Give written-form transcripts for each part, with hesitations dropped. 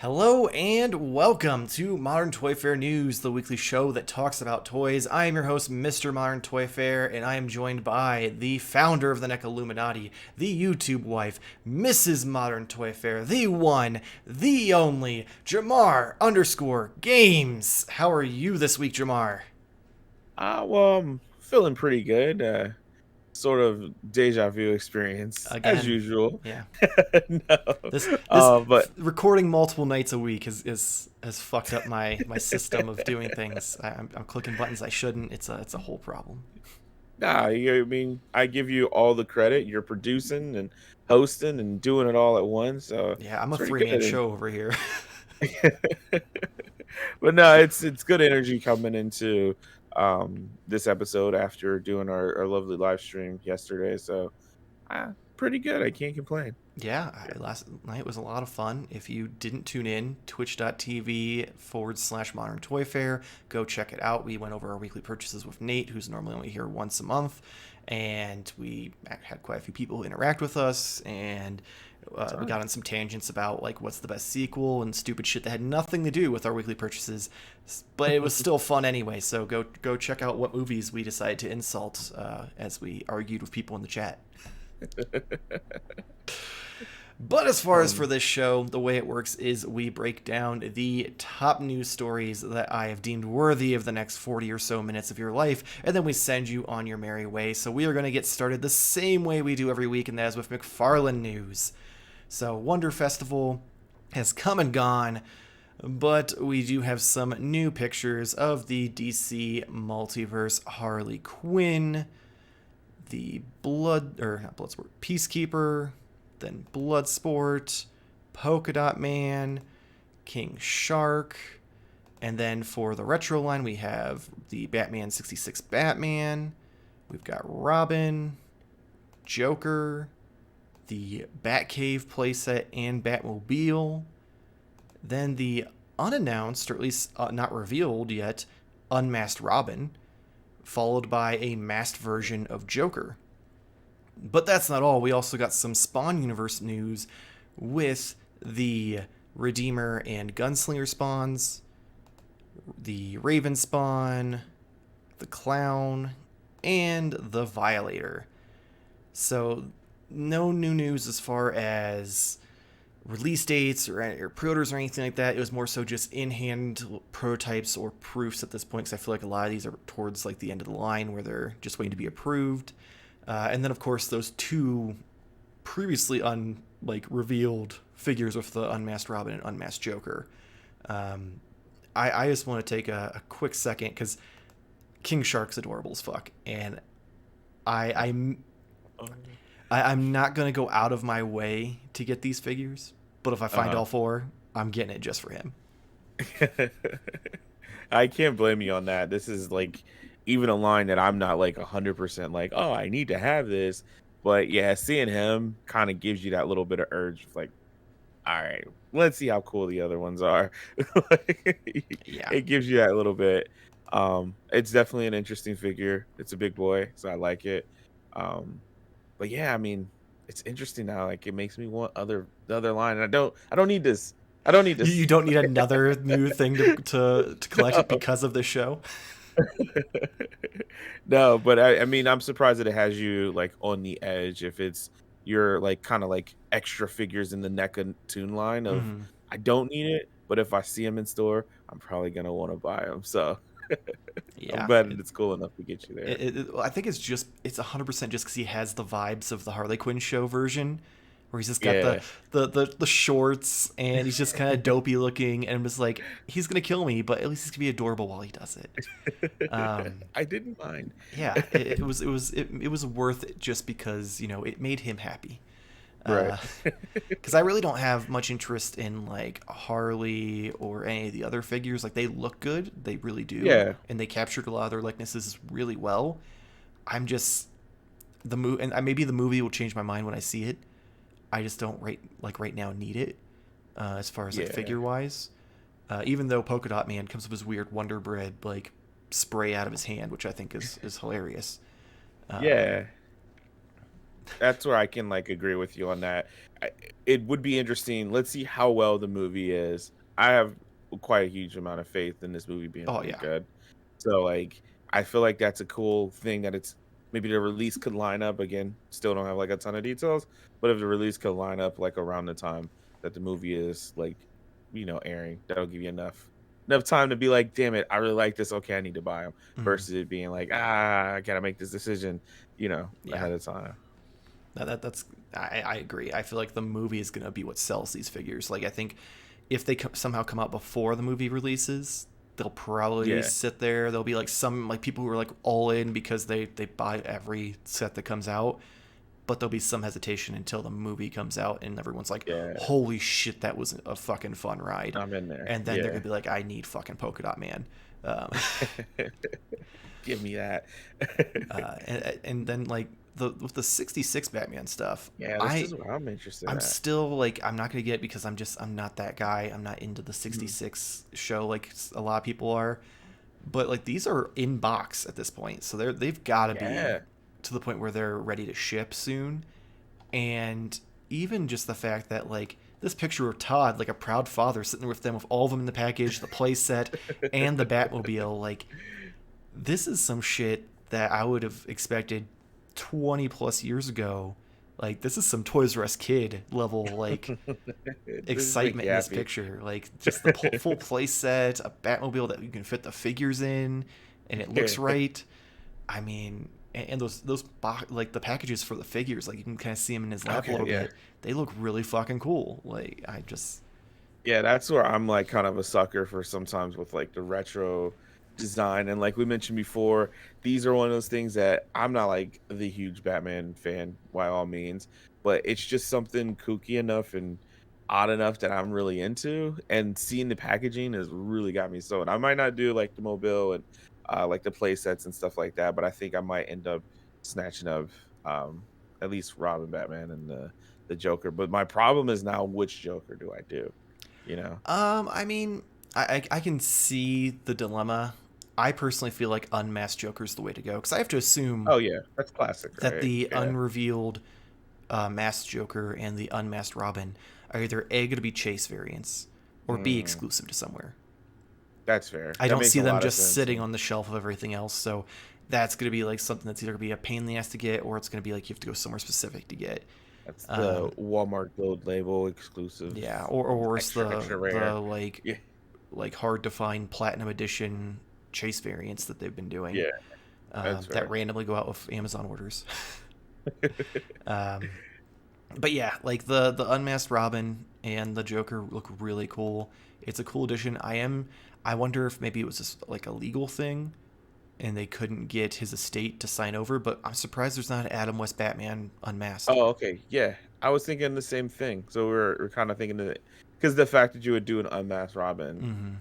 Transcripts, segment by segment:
Hello and welcome to Modern Toy Fair News, the weekly show that talks about toys. I am your host, Mr. Modern Toy Fair, and I am joined by the founder of the NEC Illuminati, the YouTube wife, Mrs. Modern Toy Fair, the one, the only, Jamar_Games. How are you this week, Jamar? I'm feeling pretty good. Sort of deja vu experience as Again, usual. yeah. No, This but recording multiple nights a week has fucked up my system of doing things. I'm clicking buttons I shouldn't. It's a whole problem. nah. I mean, I give you all the credit. You're producing and hosting and doing it all at once, so Yeah, I'm it's a pretty three-man good. show over here. But no, it's good energy coming into this episode after doing our lovely live stream yesterday. So pretty good. I can't complain. Yeah, last night was a lot of fun. If you didn't tune in, twitch.tv/Modern Toy Fair, go check it out. We went over our weekly purchases with Nate, who's normally only here once a month, and we had quite a few people interact with us, and we got on some tangents about like what's the best sequel and stupid shit that had nothing to do with our weekly purchases, but it was still fun anyway. So go check out what movies we decided to insult as we argued with people in the chat. But as far as for this show, the way it works is we break down the top news stories that I have deemed worthy of the next 40 or so minutes of your life, and then we send you on your merry way. So we are going to get started the same way we do every week, and that is with Mcfarlane news. So Wonder Festival has come and gone, but we do have some new pictures of the DC Multiverse Harley Quinn, the not Bloodsport, Peacekeeper, then Bloodsport, Polka Dot Man, King Shark, and then for the retro line we have the Batman 66 Batman, we've got Robin, Joker, the Batcave playset and Batmobile, then the unannounced, or at least not revealed yet, Unmasked Robin, followed by a masked version of Joker. But that's not all. We also got some Spawn Universe news with the Redeemer and Gunslinger spawns, the Raven spawn, the Clown, and the Violator. So, no new news as far as release dates or pre-orders or anything like that. It was more so just in-hand prototypes or proofs at this point, because I feel like a lot of these are towards like the end of the line where they're just waiting to be approved. And then of course those two previously revealed figures with the Unmasked Robin and Unmasked Joker. I just want to take a quick second because King Shark's adorable as fuck, and I'm not gonna go out of my way to get these figures, but if I find all four, I'm getting it just for him. I can't blame you on that. This is like even a line that I'm not like 100% like, oh, I need to have this. But yeah, seeing him kind of gives you that little bit of urge. Like, all right, let's see how cool the other ones are. Yeah. It gives you that little bit. It's definitely an interesting figure. It's a big boy, so I like it. Um, but yeah, I mean, it's interesting now. Like, it makes me want the other line. And I don't need this. I don't need You this. don't need another new thing to collect it No. because of this show. No, but I mean, I'm surprised that it has you like on the edge. If it's your like kind of like extra figures in the NECA tune line of Mm-hmm. I don't need it, but if I see them in store, I'm probably gonna want to buy them. So I'm Yeah. glad that it's cool enough to get you there. I think it's 100% just because he has the vibes of the Harley Quinn show version, where he's just got Yeah. the shorts and he's just kind of dopey looking, and I'm just like, he's gonna kill me, but at least he's gonna be adorable while he does it. I didn't mind. Yeah, it was worth it just because it made him happy. Right. Because I really don't have much interest in like Harley or any of the other figures. Like, they look good, they really do, Yeah. and they captured a lot of their likenesses really well. I'm just the movie, and maybe the movie will change my mind when I see it. I just don't right now need it as far as like Yeah. figure wise. Even though Polka Dot Man comes with his weird Wonder Bread like spray out of his hand, which I think is hilarious. Um, Yeah. That's where I can like agree with you on that. It would be interesting. Let's see how well the movie is. I have quite a huge amount of faith in this movie being Oh pretty yeah. good. So like I feel like that's a cool thing that it's maybe the release could line up again. Still don't have like a ton of details, but if the release could line up like around the time that the movie is like, airing, that'll give you enough time to be like, damn it, I really like this. Okay, I need to buy them Mhm. versus it being like, I gotta make this decision, Yeah. ahead of time. That's I agree. I feel like the movie is gonna be what sells these figures. Like I think if they somehow come out before the movie releases, they'll probably Yeah. sit there. There'll be like some like people who are like all in because they buy every set that comes out, but there'll be some hesitation until the movie comes out and everyone's like, Yeah, "Holy shit, that was a fucking fun ride," I'm in there. and then they're Yeah. gonna be like, "I need fucking Polka Dot Man." Um, Give me that. and then like the with the '66 Batman stuff, Yeah, this is what I'm interested I'm at. still like I'm not gonna get it because I'm not that guy. I'm not into the Mhm. '66 show like a lot of people are. But like these are in box at this point, so they've got to be Yeah. to the point where they're ready to ship soon. And even just the fact that like this picture of Todd, like a proud father sitting there with them with all of them in the package, the play set, and the Batmobile, like this is some shit that I would have expected 20 plus years ago. Like this is some Toys R Us kid level like This make excitement you in this happy. picture. Like just the full play set, a Batmobile that you can fit the figures in, and it looks right. I mean, and those like the packages for the figures, like you can kind of see them in his lap a Okay, little yeah. bit. They look really fucking cool. Like I just Yeah, that's where I'm like kind of a sucker for sometimes with like the retro design. And like we mentioned before, these are one of those things that I'm not like the huge Batman fan by all means, but it's just something kooky enough and odd enough that I'm really into. And seeing the packaging has really got me sold. I might not do like the mobile and like the play sets and stuff like that, but I think I might end up snatching up um at least Robin Batman and the Joker. But my problem is now which Joker do I do? You know? I mean, I can see the dilemma. I personally feel like unmasked Joker's the way to go because I have to assume Oh, yeah. That's classic, that right? the Yeah. unrevealed masked Joker and the unmasked Robin are either A, going to be Chase variants or B, Mm, exclusive to somewhere. that's fair. I That don't makes see a them lot of just sense, sitting and on the shelf of everything else. So that's going to be like something that's either going to be a pain in the ass to get or it's going to be like you have to go somewhere specific to get. that's the Um, Walmart Gold label exclusive, yeah, or worse, extra, extra rare. the Yeah, like hard to find platinum edition Chase variants that they've been doing yeah, that's that fair. randomly go out with Amazon orders. um, but yeah, like the unmasked Robin and the Joker look really cool. It's a cool addition. I wonder if maybe it was just like a legal thing and they couldn't get his estate to sign over, but I'm surprised there's not an Adam West Batman unmasked. Oh, okay, yeah. I was thinking the same thing. So we're kind of thinking that because the fact that you would do an unmasked Robin, Hmm.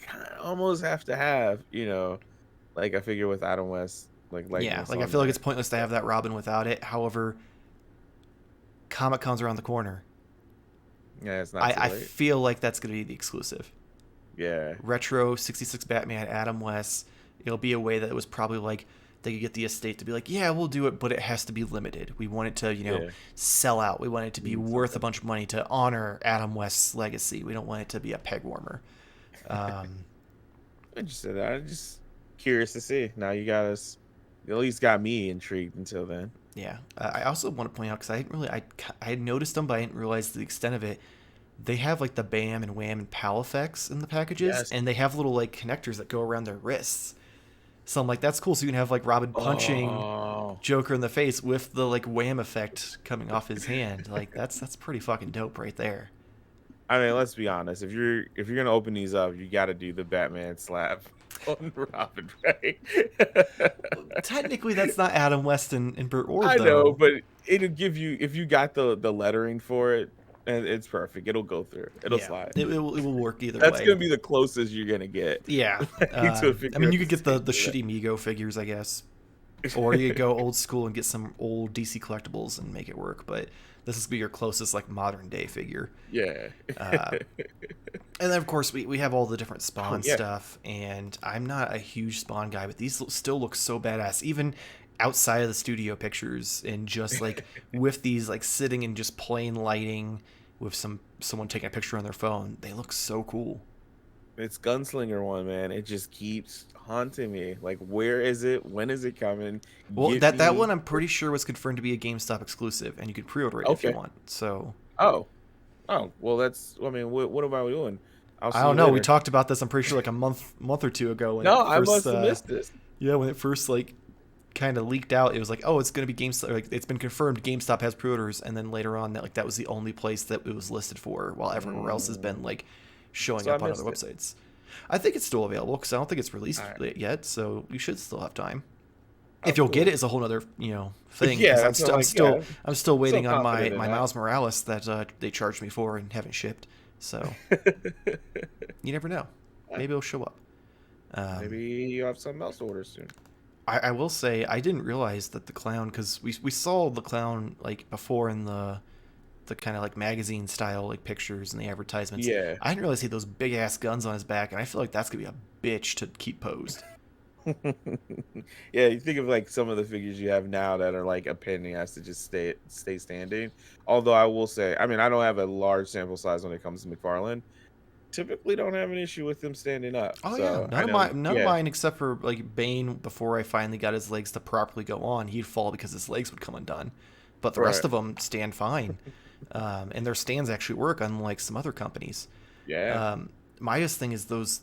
kind of almost have to have, like a figure with Adam West like Yeah, likeness like I on feel like it's there. pointless to have that Robin without it. However, Comic Con's around the corner. Yeah, it's not too I late. feel like that's going to be the exclusive. Yeah, Retro '66 Batman, Adam West. It'll be a way that it was probably like they could get the estate to be like, yeah, we'll do it, but it has to be limited. We want it to, yeah. sell out. We want it to be Mean worth a something. bunch of money to honor Adam West's legacy. We don't want it to be a peg warmer. Um, Interested. I'm just curious to see. Now you got us. You at least got me intrigued until then. yeah. I also want to point out because I didn't really, I had noticed them, but I didn't realize the extent of it. They have like the Bam and Wham and Pal effects in the packages, Yes. and they have little like connectors that go around their wrists. So I'm like, that's cool. So you can have like Robin punching Oh, Joker in the face with the like wham effect coming off his hand. Like that's pretty fucking dope right there. I mean, let's be honest. If you're gonna open these up, you got to do the Batman slap on Robin, right? Technically, that's not Adam West and Burt Ward I know, though. but it'll give you if you got the lettering for it, and it's perfect. It'll go through. It'll Yeah, slide. it will work either That's way. gonna be the closest you're gonna get Yeah. to a I figure mean, of you the could get same the shitty Mego figures, I guess, or you could way. go old school and get some old DC collectibles and make it work. But this is be your closest like modern day figure. Yeah. Uh, and then of course we have all the different Oh Spawn yeah. stuff, and I'm not a huge Spawn guy, but these still look so badass. Even outside of the studio pictures and just like with these like sitting in just plain lighting with someone taking a picture on their phone. They look so cool. It's Gunslinger one, man. It just keeps haunting me. Like, where is it? When is it coming? Well, Get that me. one I'm pretty sure was confirmed to be a GameStop exclusive, and you could pre-order it if you Okay. want. So Oh. Oh. Well, that's. I mean, what am I doing? I'll I see don't you know. We later. talked about this. I'm pretty sure like a month or two ago when No, it I first must have missed this. yeah, when it first like kind of leaked out. It was like, oh, it's going to be GameStop. Like, it's been confirmed GameStop has pre-orders, and then later on, that was the only place that it was listed for, while everywhere else has been Mm, like showing so I up on other missed it. websites. I think it's still available because I don't think it's released All right. yet, so you should still have time. Oh, If you'll get cool. it is a whole other thing Yeah, because that's what I'm like. Yeah, I'm still so waiting on confident in my that. Miles Morales that they charged me for and haven't shipped. So you never know. Maybe it'll show up. Maybe you have something else to order soon. I will say I didn't realize that the clown, because we saw the clown like before in the kind of like magazine style like pictures and the advertisements. Yeah. I didn't realize he had those big ass guns on his back, and I feel like that's gonna be a bitch to keep posed. Yeah, you think of like some of the figures you have now that are like a pain in the ass to just stay standing. Although I will say, I mean, I don't have a large sample size when it comes to McFarlane. Typically, don't have an issue with them standing up. Oh yeah, So I know, none of yeah, mine except for like Bane. Before I finally got his legs to properly go on, he'd fall because his legs would come undone. But the rest right, of them stand fine, and their stands actually work, unlike some other companies. yeah. Maya's thing is those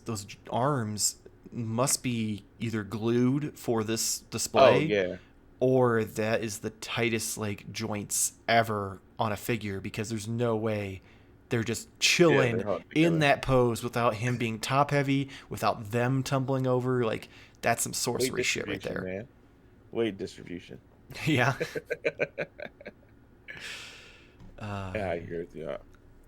arms must be either glued for this Oh display, yeah, or that is the tightest like joints ever on a figure, because there's no way they're just yeah. chilling They're held in together. that pose without him being top heavy, without them tumbling over. Like, that's some Weight sorcery shit right distribution, there. man. Weight distribution. Yeah. Yeah, I agree with you.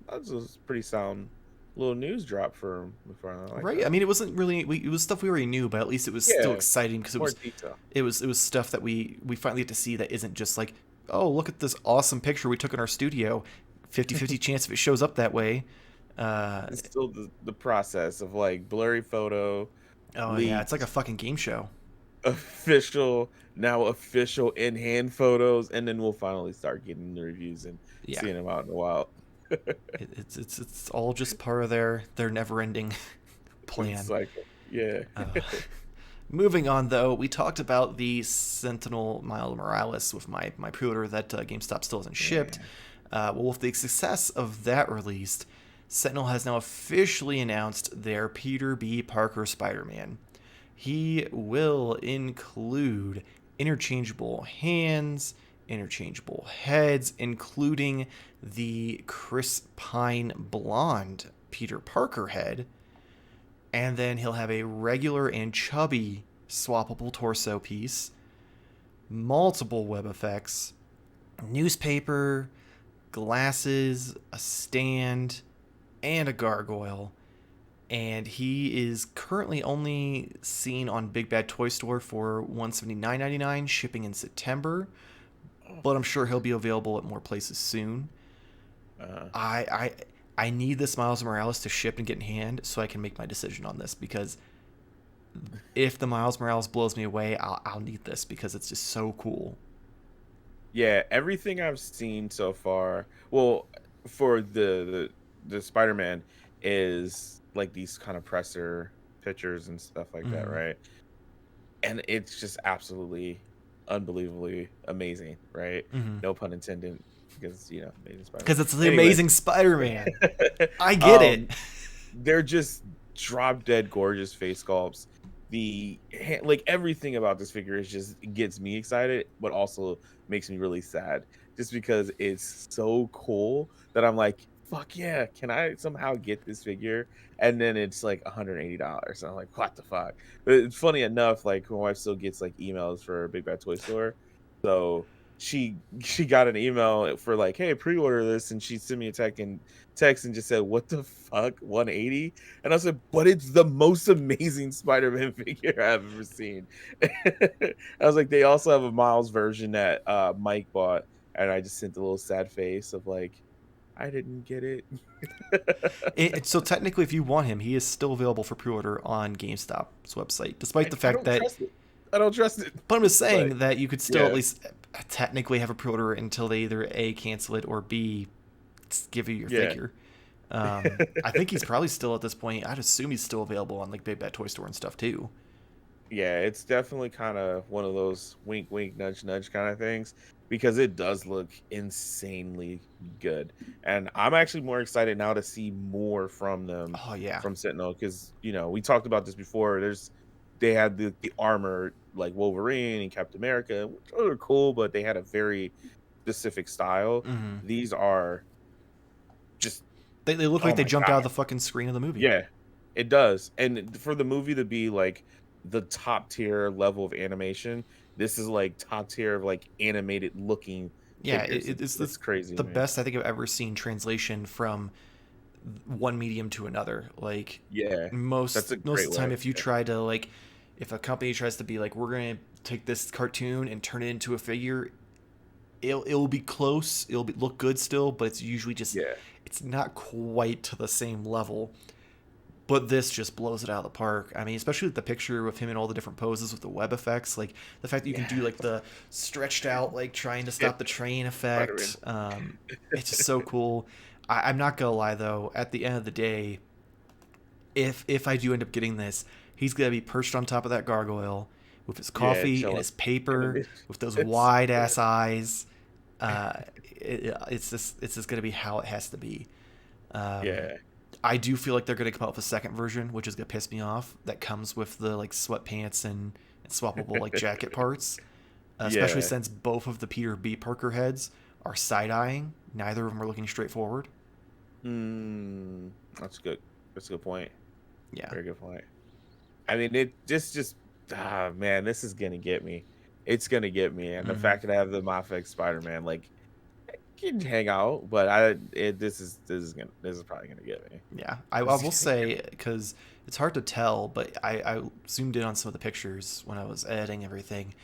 That's a pretty sound little news drop for McFarlane. I like Right. I that. mean, it wasn't really. It was stuff we already knew, but at least it was still Yeah, exciting because more detail. it was stuff that we finally get to see that isn't just like, oh, look at this awesome picture we took in our studio, 50-50 chance if it shows up that way. Uh, It's still the process of like blurry photo, oh yeah, it's like a leaked, fucking game show. official, now official in hand photos, and then we'll finally start getting the reviews and Yeah, seeing them out in the wild. it's all just part of their never ending It's plan. like, yeah. Uh, Moving on, though, we talked about the Sentinel Miles Morales with my pre-order that GameStop still hasn't shipped. Yeah. Well, with the success of that release, Sentinel has now officially announced their Peter B. Parker Spider-Man. He will include interchangeable hands, interchangeable heads, including the Chris Pine blonde Peter Parker head, and then he'll have a regular and chubby swappable torso piece, multiple web effects, newspaper, glasses, a stand, and a gargoyle. And he is currently only seen on Big Bad Toy Store for $179.99, shipping in September. Oh, But I'm sure he'll be available at more places soon. uh, I I need this Miles Morales to ship and get in hand so I can make my decision on this, because if the Miles Morales blows me away, I'll need this because it's just so cool. yeah, everything I've seen so far, well, for the Spider-Man is like these kind of presser pictures and stuff like that, Mm. right? And it's just absolutely unbelievably amazing, right? Mm-hmm. No pun intended, because Amazing Spider-Man. Because it's the Anyway, Amazing Spider-Man. I get um, it. they're just drop dead gorgeous face sculpts. Like everything about this figure is just gets me excited, but also makes me really sad, just because it's so cool that I'm like, fuck yeah, can I somehow get this figure? And then it's like $180. I'm like, what the fuck? But it's funny enough, like my wife still gets like emails for Big Bad Toy Store, so she got an email for like, hey, pre-order this, and she sent me a text and just said, what the fuck, 180? And I said, but it's the most amazing Spider-Man figure I've ever seen. I was like, they also have a Miles version that Mike bought, and I just sent a little sad face of like, I didn't get it. So technically, if you want him, he is still available for pre-order on GameStop's website, despite the I fact don't that trust it. I don't trust it. But I'm just saying But that you could still yeah, at least technically have a pre-order until they either A, cancel it, or B, give you your yeah. figure. I think he's probably still at this point. I'd assume he's still available on like Big Bad Toy Store and stuff too. Yeah, it's definitely kind of one of those wink, wink, nudge, nudge kind of things because it does look insanely good. And I'm actually more excited now to see more from them Oh yeah. from Sentinel because, we talked about this before. They had the armor like Wolverine and Captain America, which are cool, but they had a very specific style. Hmm. These are just, They look oh like they my jumped out of God. the fucking screen of the movie. Yeah, it does. And for the movie to be like the top tier level of animation, this is like top tier of like animated looking Yeah, figures. it's It's crazy the to me. best I think I've ever seen translation from one medium to another. Like Yeah, that's a most great of the time, way. if you try to like, if a company tries to be like, we're gonna take this cartoon and turn it into a figure, it'll be close. Look good still, but it's usually just Yeah, it's not quite to the same level. But this just blows it out of the park. I mean, especially with the picture of him in all the different poses with the web effects, like the fact that you can do yeah, like the stretched out, like trying to yeah. stop the train Spider-Man. effect. It's just so cool. I'm not gonna lie though. At the end of the day, if I do end up getting this, he's gonna be perched on top of that gargoyle with his Yeah, coffee and chilling. his paper, with those It's wide good. ass eyes. It's just gonna be how it has to be. Um, Yeah, I do feel like they're gonna come out with a second version, which is gonna piss me off. That comes with the like sweatpants and swappable like jacket parts, especially yeah. since both of the Peter B. Parker heads are side eyeing. Neither of them are looking straight forward. That's good. That's a good point. Yeah. Very good point. I mean, it just man, this is gonna get me. It's gonna get me, and the Hmm. fact that I have the Mafex Spider-Man, like, can hang out, but this is probably gonna get me. Yeah, I This is will gonna get say because it's hard to tell, but I zoomed in on some of the pictures when I was editing everything,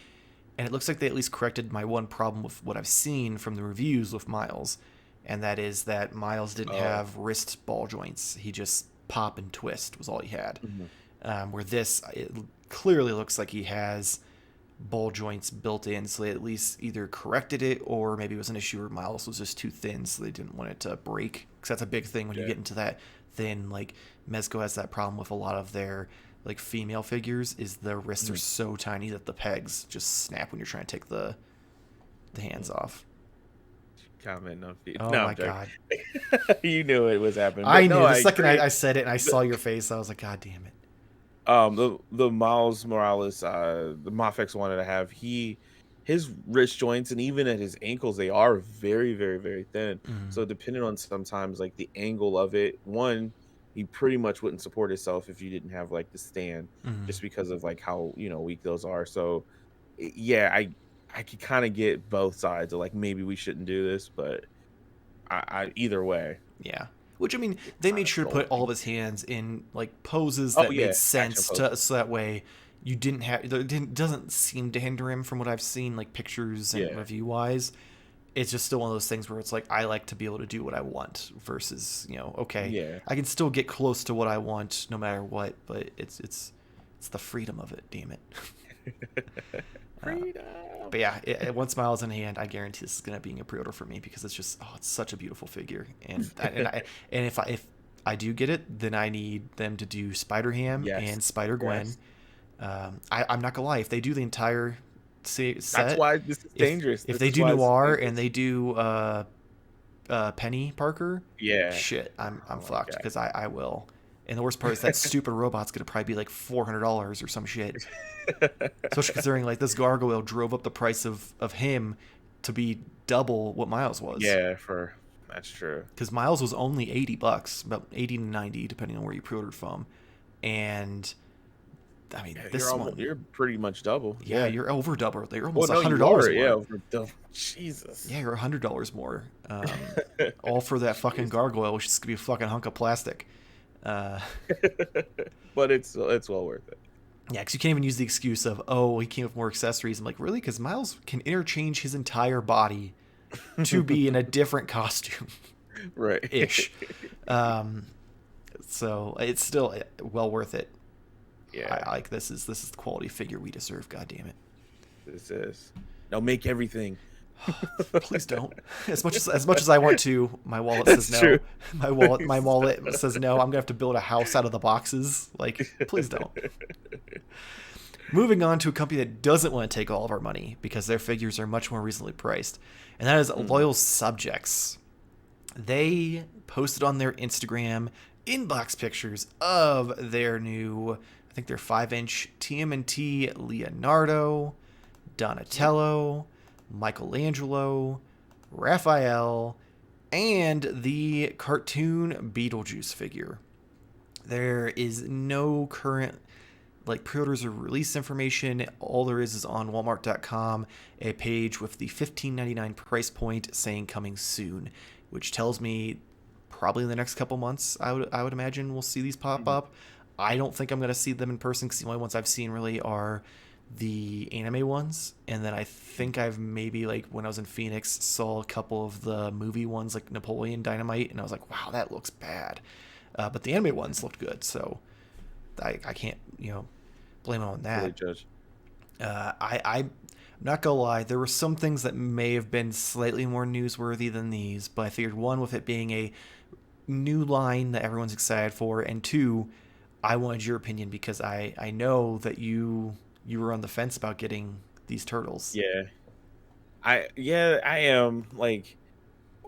and it looks like they at least corrected my one problem with what I've seen from the reviews with Miles, and that is that Miles didn't oh, have wrist ball joints. He just pop and twist was all he had. mhm. Where this, it clearly looks like he has ball joints built in, so they at least either corrected it or maybe it was an issue where Miles was just too thin, so they didn't want it to break. Because that's a big thing when you Yeah. get into that thin. Like Mezco has that problem with a lot of their like female figures, is the wrists are Mhm. so tiny that the pegs just snap when you're trying to take the hands Mhm. off. Comment on feed. Oh No, my I'm joking. god. You knew it was happening, I but no, knew the I second agree. I said it and I saw your face, I was like, God damn it. The Miles Morales, the Mafex wanted to have his wrist joints and even at his ankles, they are very, very, very thin. Mm-hmm. So depending on sometimes like the angle of it, one, he pretty much wouldn't support himself if you didn't have like the stand, Mm-hmm. just because of like how weak those are. So yeah, I could kind of get both sides of like maybe we shouldn't do this, but I either way, Yeah. Which I mean, it's they kind made of sure to put all going. of his hands in like poses Oh that made yeah, action sense to poses. so that way you didn't have it didn't doesn't seem to hinder him from what I've seen like pictures and Yeah, review wise. It's just still one of those things where it's like I like to be able to do what I want versus, okay, yeah. I can still get close to what I want no matter what, but it's the freedom of it, damn it. Uh, Freedom. but yeah, once Miles in hand, I guarantee this is gonna be a pre-order for me because it's just it's such a beautiful figure, and if I do get it, then I need them to do Spider Ham Yes. and Spider Gwen. Yes. I'm not gonna lie, if they do the entire That's set, why this is if dangerous. if This they is do why this is Noir and dangerous. they do Penny Parker, Yeah. shit, I'm Oh my fucked god. because I will. And the worst part is that stupid robot's gonna probably be like $400 or some shit. Especially considering like this gargoyle drove up the price of him to be double what Miles was. Yeah, that's true. Because Miles was only $80, about 80 to 90, depending on where you pre-ordered from. And I mean, Yeah, this one, you're pretty much double. yeah, Yeah. you're over double. You're Well, almost no, you $100 are. Yeah, more. over double. Jesus. Yeah, you're $100 more. All for that fucking Jeez. gargoyle, which is gonna be a fucking hunk of plastic. Uh, But it's well worth it. yeah, because you can't even use the excuse of, oh, he came with more accessories. I'm like, really? Because Miles can interchange his entire body to be in a different costume Right. ish. Um, so it's still well worth it. Yeah, I like this is the quality figure we deserve. God damn it. this is. No, make everything. Please don't. As much as I want to, my wallet says That's true. no. My wallet says no. I'm gonna have to build a house out of the boxes. Like, please don't. Moving on to a company that doesn't want to take all of our money because their figures are much more reasonably priced, and that is Loyal Subjects. They posted on their Instagram inbox pictures of their new, I think they're 5-inch TMNT Leonardo, Donatello, Michelangelo, Raphael, and the cartoon Beetlejuice figure. There is no current pre-orders or release information. All there is on Walmart.com a page with the $15.99 price point saying coming soon, which tells me probably in the next couple months I would imagine we'll see these pop up. I don't think I'm going to see them in person because the only ones I've seen really are the anime ones, and then I think I've maybe when I was in Phoenix saw a couple of the movie ones like Napoleon Dynamite, and I was like, wow, that looks bad, but the anime ones looked good, so I can't blame it on that. Really judge. I'm not gonna lie, there were some things that may have been slightly more newsworthy than these, but I figured one, with it being a new line that everyone's excited for, and two, I wanted your opinion because I know that you were on the fence about getting these turtles. Yeah, I am well,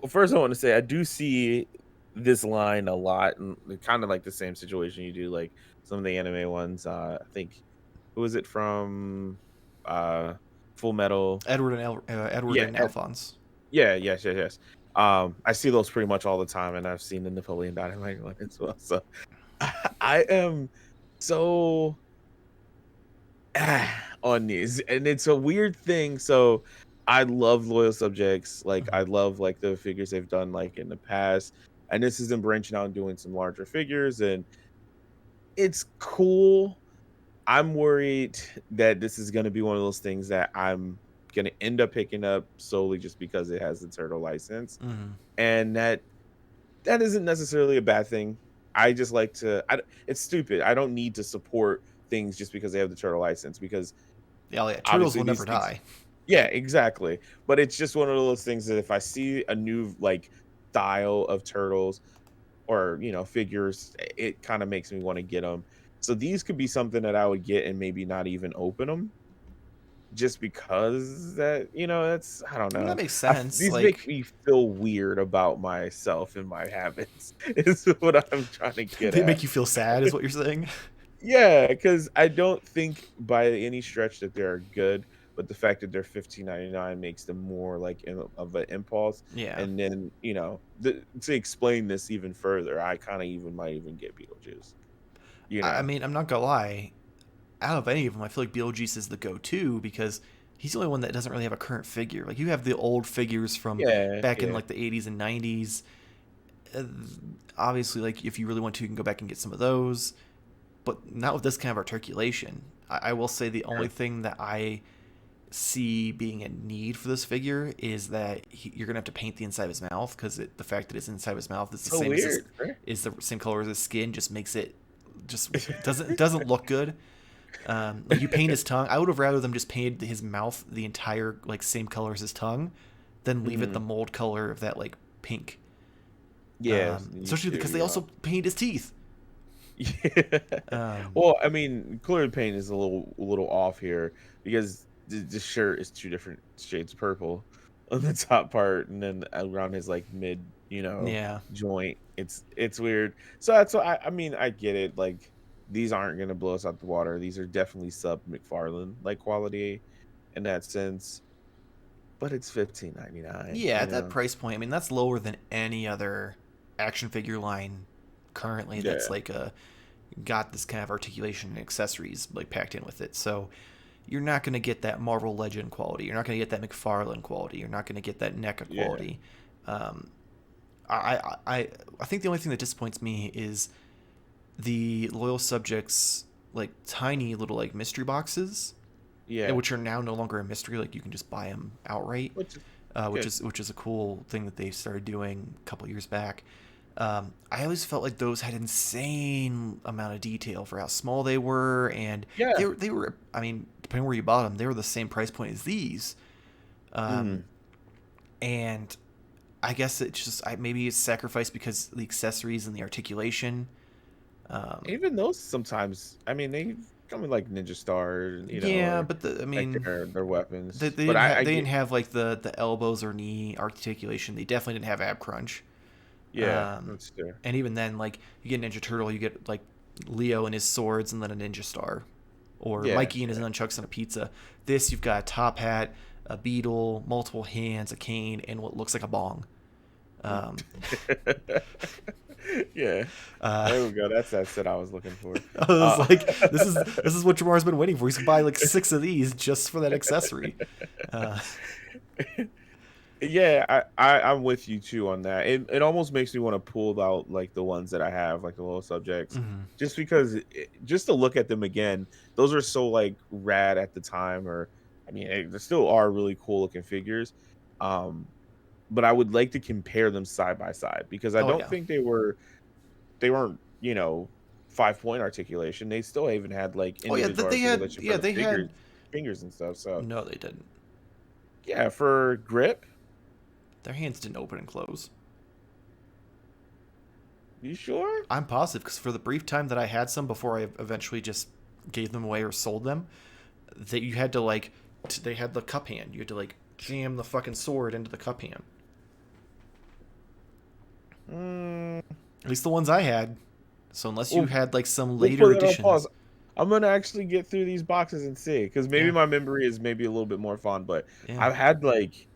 first I want to say I do see this line a lot, and kind of like the same situation you do, like some of the anime ones. I think, who is it from? Full Metal. Edward Yeah, and Alphonse. yeah, yes. I see those pretty much all the time, and I've seen the Napoleon Dynamite one as well. So I am so on these, and it's a weird thing. So I love Loyal Subjects. Like, I love the figures they've done in the past, and this is them branching out and doing some larger figures, and it's cool. I'm worried that this is going to be one of those things that I'm going to end up picking up solely just because it has the turtle license, and that isn't necessarily a bad thing. I just like to. It's stupid. I don't need to support things just because they have the turtle license, because Yeah, turtles obviously will these never things. die. Yeah, exactly. But it's just one of those things that if I see a new style of turtles or figures, it kind of makes me want to get them. So these could be something that I would get and maybe not even open them, just because that's, I don't I mean, that know. makes sense. These make me feel weird about myself and my habits. Is what I'm trying to get They at. make you feel sad, is what you're saying. Yeah, because I don't think by any stretch that they're good, but the fact that they're 15.99 makes them more of an impulse. Yeah. And then to explain this even further, I kind of even might even get Beetlejuice. I mean, I'm not gonna lie. Out of any of them, I feel like Beetlejuice is the go-to because he's the only one that doesn't really have a current figure. Like, you have the old figures from Yeah, back in yeah, the 80s and 90s. Uh, Obviously, if you really want to, you can go back and get some of those, but not with this kind of articulation. I will say the only sure. thing that I see being a need for this figure is that you're gonna have to paint the inside of his mouth, because the fact that it's inside of his mouth is the So same as weird, right? the same color as his skin, just makes it just doesn't look good. You paint his tongue. I would have rather them just painted his mouth the entire same color as his tongue, than leave it the Mhm. mold color of that pink. Yeah, me Especially too, because they also paint his teeth. Yeah. Um, Well, I mean, colored paint is a little off here, because the shirt is two different shades of purple on the top part, and then around his mid, yeah, joint. It's weird. So that's why I mean, I get it. These aren't gonna blow us out the water. These are definitely sub McFarlane quality in that sense. But it's 15.99. yeah. At that price point, I mean, that's lower than any other action figure line currently. That's Yeah. got this kind of articulation and accessories packed in with it. So you're not going to get that Marvel Legend quality. You're not going to get that McFarlane quality. You're not going to get that NECA Yeah. quality. Um, I think the only thing that disappoints me is the Loyal Subjects tiny little mystery boxes, Yeah. which are now no longer a mystery. You can just buy them outright, Which is which good. is a cool thing that they started doing a couple years back. I always felt like those had insane amount of detail for how small they were, and Yeah. they were. I mean, depending where you bought them, they were the same price point as these. Mm. And I guess it's just maybe it's sacrificed because the accessories and the articulation. Um, Even those sometimes, I mean, they come with like ninja stars, yeah, or but I like mean, their they, weapons. they But didn't have I they get, didn't have like the elbows or knee articulation. They definitely didn't have ab crunch. yeah, Um, that's true. and even then, like you get Ninja Turtle, you get like Leo and his swords, and then a ninja star, or Yeah, Mikey and his nunchucks and a pizza. This you've got a top hat, a beetle, multiple hands, a cane, and what looks like a bong. Um, yeah. uh, There we go. That's that set I was looking for. I was Uh, like, this is what Jamar's been waiting for. He's gonna buy like 6 of these just for that accessory. Uh, yeah, I'm with you too on that. It almost makes me want to pull out like the ones that I have, like the little subjects, mhm. just because just to look at them again, those are so like rad at the time, or I mean, they still are really cool looking figures. Um, but I would like to compare them side by side because I Oh don't yeah. think they weren't 5-point articulation. They still even had like Oh yeah. individual They had articulation for yeah the they had. fingers and stuff. So No, they didn't. yeah, for grip, Their hands didn't open and close. you sure? I'm positive because for the brief time that I had some before I eventually just gave them away or sold them, that you had to like, they had the cup hand. You had to like jam the fucking sword into the cup hand. Mm, At least the ones I had. So unless you we'll had like some we'll later put it on pause. editions, I'm gonna actually get through these boxes and see, because maybe yeah, my memory is maybe a little bit more fond. But yeah, I've had like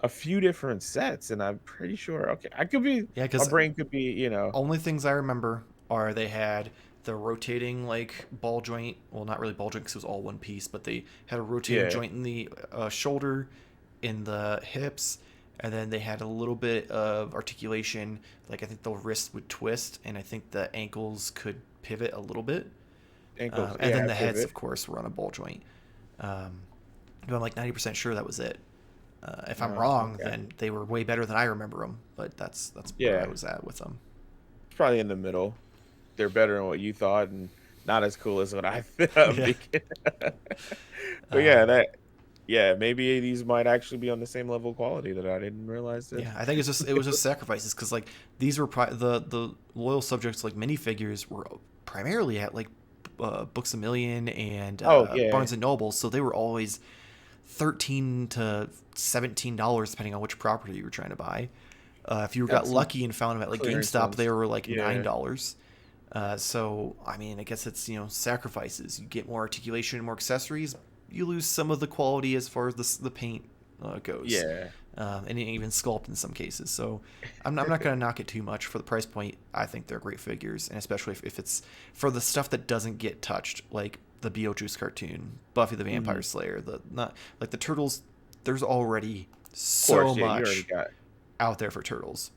a few different sets, and I'm pretty sure. Okay, I could be. yeah. My Because brain could be. only things I remember are they had the rotating like ball joint. Well, not really ball joint because it was all one piece, but they had a rotating Yeah, joint in the shoulder, in the hips, and then they had a little bit of articulation. Like I think the wrist would twist, and I think the ankles could pivot a little bit. ankles. And then Yeah, the heads, pivot. of course, were on a ball joint. Um, but I'm like 90% sure that was it. If I'm wrong, Okay. then they were way better than I remember them. But that's where I Yeah, was at with them. it's probably in the middle. They're better than what you thought, and not as cool as what I'm Yeah. thinking. But yeah, Um, maybe these might actually be on the same level of quality that I didn't realize that. yeah, I think it was just sacrifices because like these were the loyal subjects like minifigures were primarily at like Books a Million and Oh yeah, Barnes and Noble, so they were always $13 to $17 depending on which property you were trying to buy. If you got got some lucky and found them at like clearance GameStop, they ones. were like Yeah, $9. So I mean, I guess it's sacrifices. You get more articulation and more accessories. You lose some of the quality as far as the paint goes, yeah. and even sculpt in some cases. So I'm not gonna knock it too much for the price point. I think they're great figures, and especially if it's for the stuff that doesn't get touched, like the Beetlejuice cartoon, Buffy the Vampire Mhm. Slayer, the not like the Turtles. There's already Of so course, yeah. You already much got. out there for Turtles.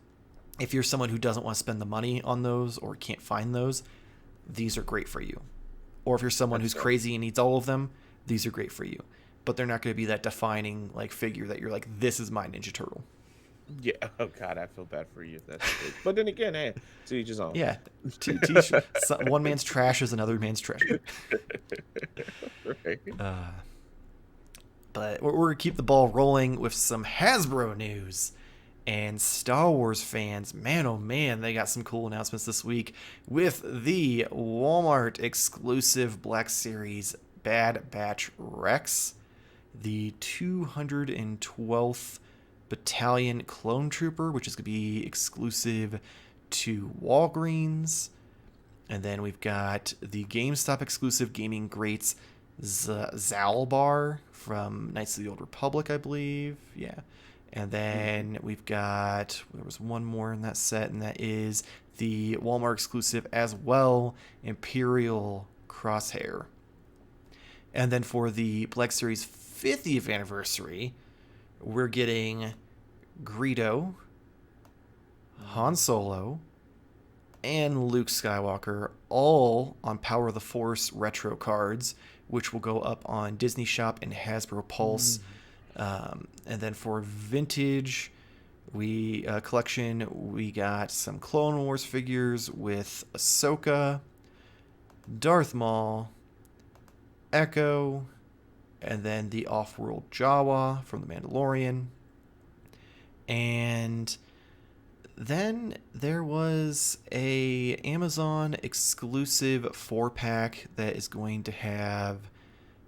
If you're someone who doesn't want to spend the money on those or can't find those, these are great for you. Or if you're someone That's who's crazy and needs all of them, these are great for you. But they're not going to be that defining like figure that you're like, this is my Ninja Turtle. Yeah. Oh God, I feel bad for you if that's the case. But then again, hey, to each his own. Yeah, one man's trash is another man's treasure. Right. Uh, but we're going to keep the ball rolling with some Hasbro news. And Star Wars fans, man oh man, they got some cool announcements this week with the Walmart exclusive Black Series Bad Batch Rex, the 212th Battalion Clone Trooper, which is going to be exclusive to Walgreens. And then we've got the GameStop exclusive Gaming Greats Zalbar from Knights of the Old Republic, I believe. Yeah. And then we've got, there was one more in that set, and that is the Walmart exclusive as well, Imperial Crosshair. And then for the Black Series 50th anniversary, we're getting Greedo, Han Solo, and Luke Skywalker, all on Power of the Force retro cards, which will go up on Disney Shop and Hasbro Pulse. And then for vintage, We collection. We got some Clone Wars figures with Ahsoka, Darth Maul, Echo, and then the off-world Jawa from The Mandalorian. And then there was a Amazon exclusive 4-pack that is going to have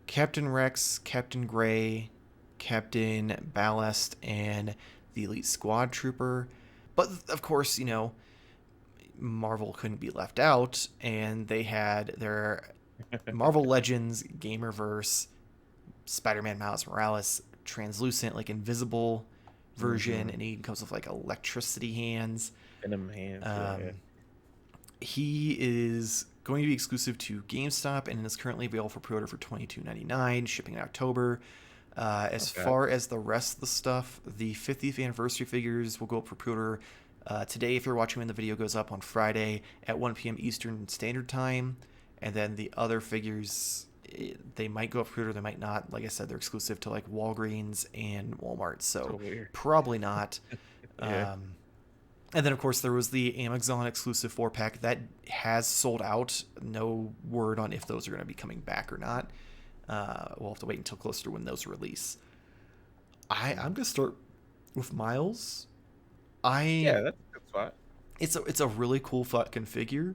Captain Rex, Captain Gray, Captain Ballast, and the Elite Squad Trooper. But of course, Marvel couldn't be left out, and they had their Marvel Legends Gamerverse Spider-Man Miles Morales translucent, like invisible version, and he comes with like electricity hands. In them hands, yeah. He is going to be exclusive to GameStop and is currently available for pre-order for $22.99, shipping in October. As far as the rest of the stuff, the 50th anniversary figures will go up for pre-order today if you're watching when the video goes up on Friday at 1 p.m. Eastern Standard Time. And then the other figures, they might go up for pre-order, they might not. Like I said, they're exclusive to like Walgreens and Walmart, so probably not. Yeah. And then, of course, there was the Amazon exclusive 4-pack that has sold out. No word on if those are going to be coming back or not. We'll have to wait until closer to when those release. I'm going to start with Miles. Yeah, that's a good spot. It's a really cool fucking figure.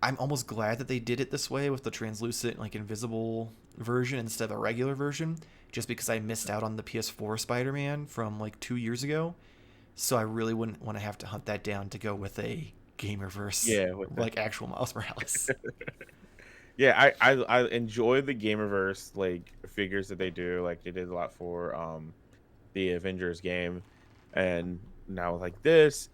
I'm almost glad that they did it this way with the translucent, like invisible version instead of a regular version, just because I missed out on the PS4 Spider-Man from like 2 years ago. So I really wouldn't want to have to hunt that down to go with a Gamerverse, like actual Miles Morales. Yeah, I enjoy the Gamerverse like figures that they do. Like they did a lot for the Avengers game, and now like this,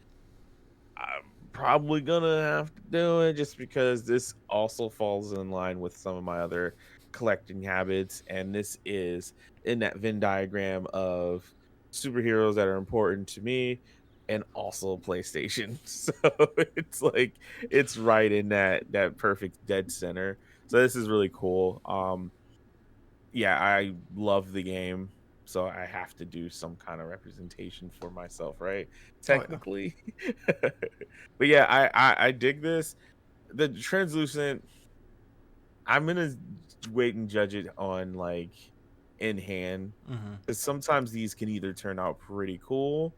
I'm probably gonna have to do it just because this also falls in line with some of my other collecting habits, and this is in that Venn diagram of superheroes that are important to me and also PlayStation. So it's like it's right in that perfect dead center. So this is really cool. Yeah, I love the game, so I have to do some kind of representation for myself, right? Technically. But yeah, I dig this. The translucent, I'm gonna wait and judge it on like in hand. Because sometimes these can either turn out pretty cool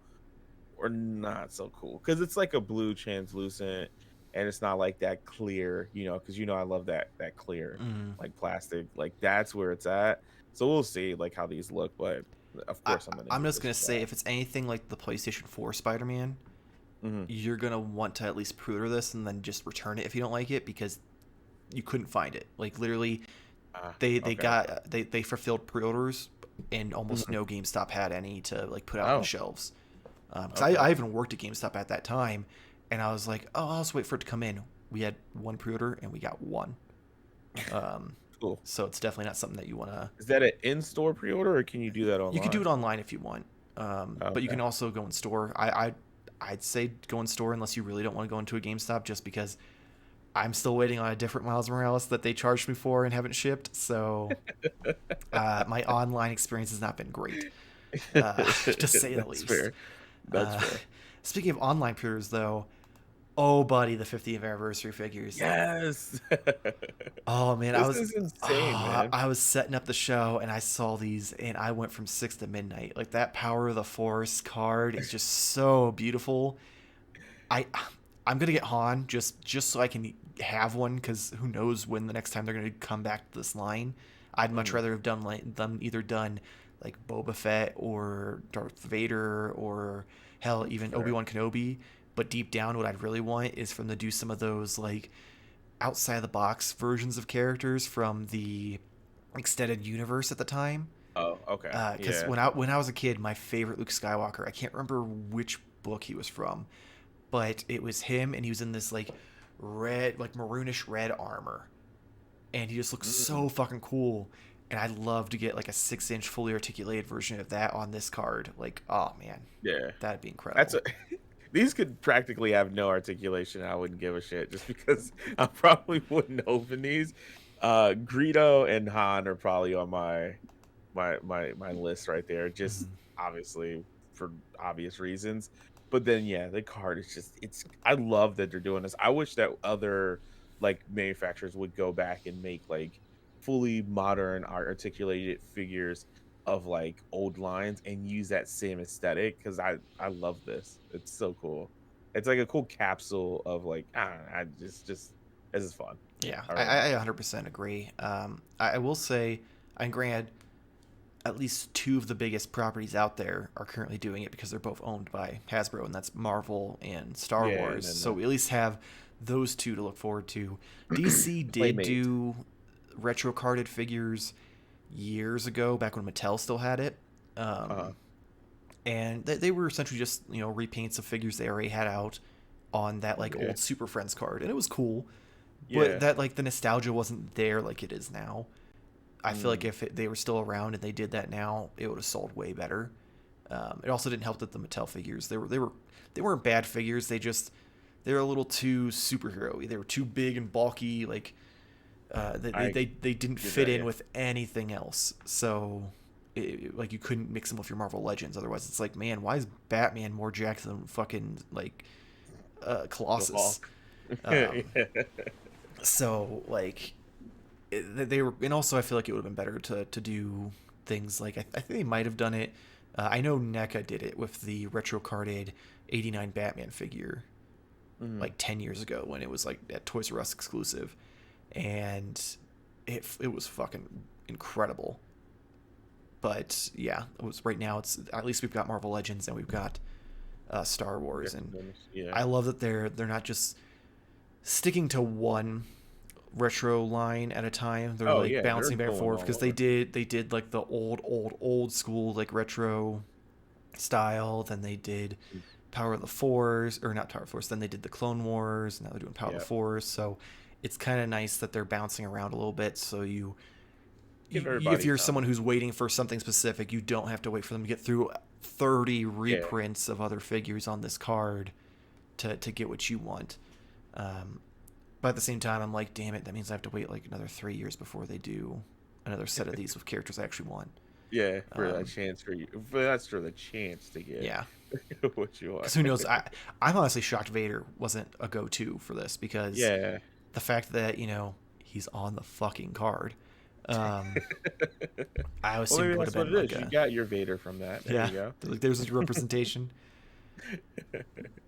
or not so cool. Because it's like a blue translucent and it's not like that clear, because I love that clear like plastic. Like that's where it's at. So we'll see like how these look, but of course I'm just gonna say if it's anything like the PlayStation 4 Spider-Man, you're gonna want to at least pre-order this and then just return it if you don't like it, because you couldn't find it. Like literally, they fulfilled pre-orders and almost no GameStop had any to like put out on the shelves. Because I even worked at GameStop at that time, and I was like, oh, I'll just wait for it to come in. We had one pre-order and we got one. Cool. So it's definitely not something that you want to. Is that an in-store pre-order, or can you do that online? You can do it online if you want, but you can also go in store. I'd say go in store unless you really don't want to go into a GameStop, just because I'm still waiting on a different Miles Morales that they charged me for and haven't shipped. So my online experience has not been great, to say the least. Fair. That's fair. Speaking of online pre-orders, though, oh, buddy, the 50th anniversary figures. Yes. Oh, man. This is insane, man. I was setting up the show, and I saw these, and I went from 6 to midnight. Like, that Power of the Force card is just so beautiful. I'm going to get Han just so I can have one, because who knows when the next time they're going to come back to this line. I'd much rather have done either like Boba Fett or Darth Vader or hell, even Obi-Wan Kenobi. But deep down, what I'd really want is for them to do some of those like outside the box versions of characters from the extended universe at the time. Oh, okay. Because when I was a kid, my favorite Luke Skywalker, I can't remember which book he was from, but it was him, and he was in this like red, like maroonish red armor, and he just looks so fucking cool. And I'd love to get like a 6-inch fully articulated version of that on this card. Like, oh man, yeah, that'd be incredible. These could practically have no articulation. I wouldn't give a shit, just because I probably wouldn't open these. Greedo and Han are probably on my list right there. Just obviously for obvious reasons. But then yeah, the card is just I love that they're doing this. I wish that other like manufacturers would go back and make like fully modern articulated figures of like old lines and use that same aesthetic, because I love this. It's so cool. It's like a cool capsule of like I don't know, I just this is fun. Yeah, I really I like 100% agree. I will say, and granted, at least two of the biggest properties out there are currently doing it because they're both owned by Hasbro, and that's Marvel and it. Star Yeah, and Wars. then So we at least have those two to look forward to. DC the did Playmate. do retro carded figures years ago, back when Mattel still had it. Uh, And they were essentially just, repaints of figures they already had out on that like yeah, old Super Friends card, and it was cool. But yeah. that like the nostalgia wasn't there like it is now. I feel like Mm, if they were still around and they did that now, it would have sold way better. It also didn't help that the Mattel figures they weren't bad figures. They were a little too superhero-y. They were too big and bulky. Like I they didn't get fit that. in Yeah, with anything else. So like you couldn't mix them with your Marvel Legends. Otherwise, it's like, man, why is Batman more jacked than fucking like the Colossus? Hulk. Um, Yeah. so like they were, and also I feel like it would have been better to do things like I think they might have done it. I know NECA did it with the retro carded '89 Batman figure Mhm. like 10 years ago when it was like at Toys R Us exclusive, and it was fucking incredible. But yeah, it was right now. It's at least we've got Marvel Legends and we've got Star Wars, and Yeah. I love that they're not just sticking to one retro line at a time. They're Oh like yeah, they're bouncing back and going forth all because over. they did like the old school like retro style. Then they did Mm, Power of the Force, or not Power of the Force. Then they did the Clone Wars. Now they're doing Power of yeah, the Force. So it's kind of nice that they're bouncing around a little bit. So give if everybody you're someone something. who's waiting for something specific, you don't have to wait for them to get through 30 Yeah, reprints of other figures on this card to get what you want. Um, but at the same time, I'm like, damn it, that means I have to wait like another 3 years before they do another set of these with characters I actually want. yeah, for that Um, chance for you. For that's for the chance to get yeah, what you want. because who knows? I'm honestly shocked Vader wasn't a go-to for this, because Yeah. the fact that he's on the fucking card. Um, I Well, assumed maybe it would have that's what been it like is. You a, got your Vader from that. There yeah, you go. like there's your representation.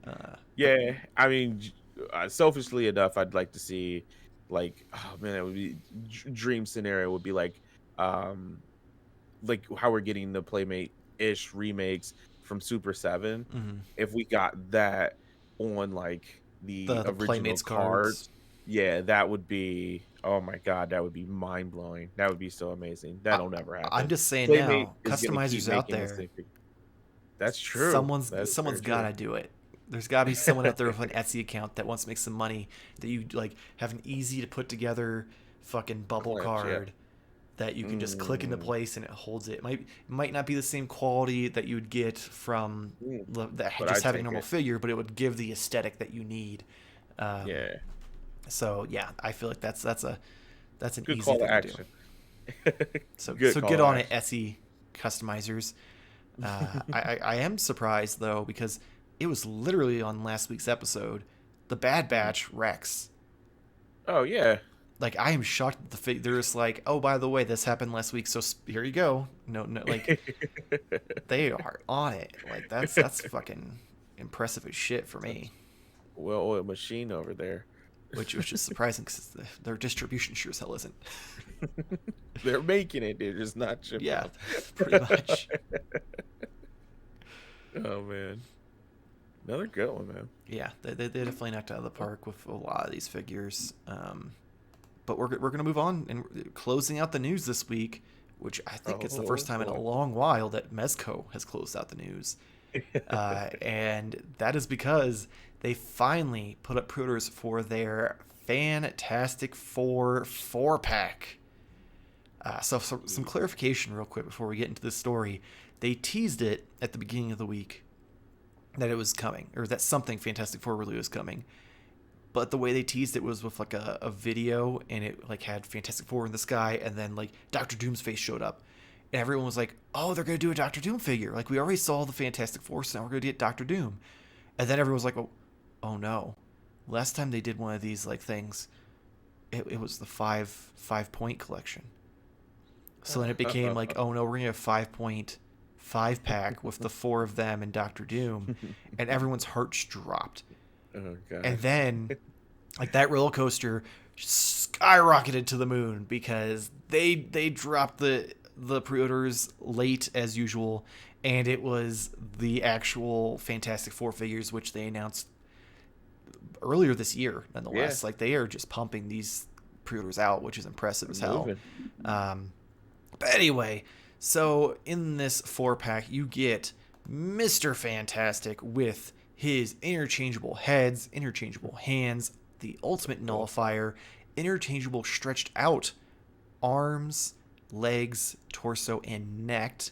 But Yeah, I mean, selfishly enough, I'd like to see, like, oh man, it would be dream scenario would be um, like how we're getting the Playmate ish remakes from Super 7. mhm. If we got that on like the The original Playmates cards. cards, yeah, that would be, oh my god, that would be mind blowing. That would be so amazing. I, That'll never I'm happen. just saying Playmate now, is gonna keep customizers out making the there, same thing. That's true. That is someone's very true. gotta do it. There's gotta be someone out there with an Etsy account that wants to make some money, that you like have an easy to put together fucking bubble Clench, yeah. card that you can just click into Mm, place and it holds it. It might not be the same quality that you would get from mm, but just I'd having a take normal it. figure, but it would give the aesthetic that you need. Um, Yeah. so yeah, I feel like that's an Good easy call to thing to do. action. Good So call get to on it, action. Etsy customizers. I am surprised though, because it was literally on last week's episode, the Bad Mhm. Batch Rex. Oh yeah. Like I am shocked that they're just like, oh, by the way, this happened last week, so here you go. No, no, like they are on it. Like that's fucking impressive as shit for me. That's well-oiled machine over there. Which is surprising because their distribution sure as hell isn't. They're making it, they're just not shipping Yeah, them. pretty much. Oh man. Another good one, man. Yeah, they definitely knocked it out of the park with a lot of these figures. But we're gonna move on and closing out the news this week, which I think it's the Oh first time in a boy. long while that Mezco has closed out the news, and that is because they finally put up pre-orders for their Fantastic Four 4-pack. So some clarification real quick before we get into this story. They teased it at the beginning of the week that it was coming, or that something Fantastic Four really was coming. But the way they teased it was with like a video, and it like had Fantastic Four in the sky, and then like Doctor Doom's face showed up, And everyone was like, oh, they're going to do a Doctor Doom figure. Like, we already saw the Fantastic Four, so now we're going to get Doctor Doom. And then everyone was like, oh no. Last time they did one of these, like, things, it was the 5-point collection. So then it became like, oh no, we're going to have 5-point 5-pack with the 4 of them and Doctor Doom. And everyone's hearts dropped. Oh, God. And then, like, that roller coaster skyrocketed to the moon because they dropped the pre-orders late as usual, and it was the actual Fantastic Four figures, which they announced earlier this year, nonetheless. Like, they are just pumping these pre-orders out, which is impressive as hell. But anyway, so in this 4-pack, you get Mr. Fantastic with his interchangeable heads, interchangeable hands, the ultimate nullifier, interchangeable stretched out arms, legs, torso, and neck.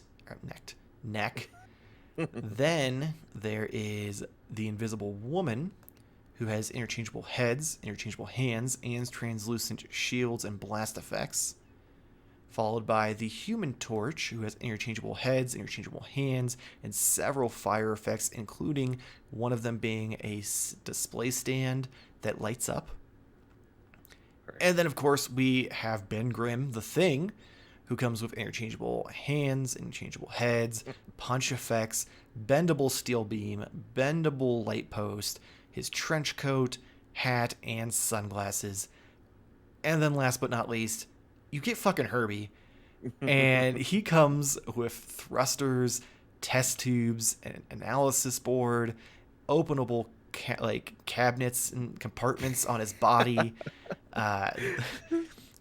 Then there is the Invisible Woman, who has interchangeable heads, interchangeable hands, and translucent shields and blast effects. Followed by the Human Torch, who has interchangeable heads, interchangeable hands, and several fire effects, including one of them being a display stand that lights up. And then, of course, we have Ben Grimm, the Thing, who comes with interchangeable hands, interchangeable heads, punch effects, bendable steel beam, bendable light post, his trench coat, hat, and sunglasses. And then last but not least, you get fucking Herbie. And he comes with thrusters, test tubes, an analysis board, openable cabinets and compartments on his body.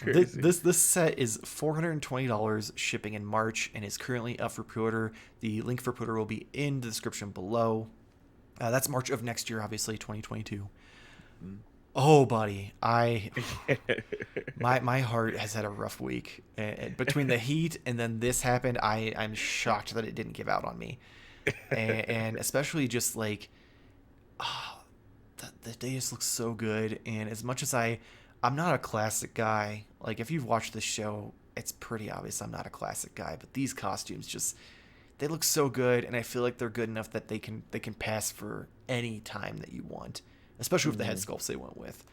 This set is $420 shipping in March and is currently up for pre-order. The link for pre-order will be in the description below. That's March of next year, obviously, 2022. Oh, buddy, my heart has had a rough week. Between the heat and then this happened, I'm shocked that it didn't give out on me. And especially just like, the day just looks so good. And as much as I'm not a classic guy, like if you've watched this show, it's pretty obvious I'm not a classic guy, but these costumes just, they look so good. And I feel like they're good enough that they can pass for any time that you want, especially with the head sculpts they went with.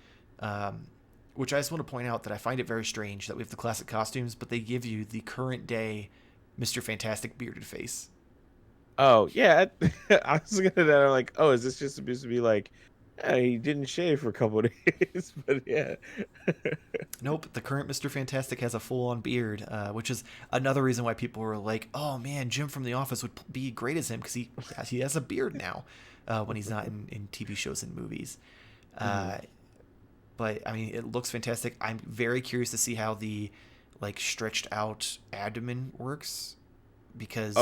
Which I just want to point out that I find it very strange that we have the classic costumes, but they give you the current day Mr. Fantastic bearded face. Oh, yeah. I was looking at that. I'm like, oh, is this just supposed to be like, he didn't shave for a couple of days? But yeah. Nope, the current Mr. Fantastic has a full-on beard, which is another reason why people were like, oh man, Jim from The Office would be great as him because he has a beard now when he's not in TV shows and movies. But I mean, it looks fantastic. I'm very curious to see how the stretched out abdomen works, because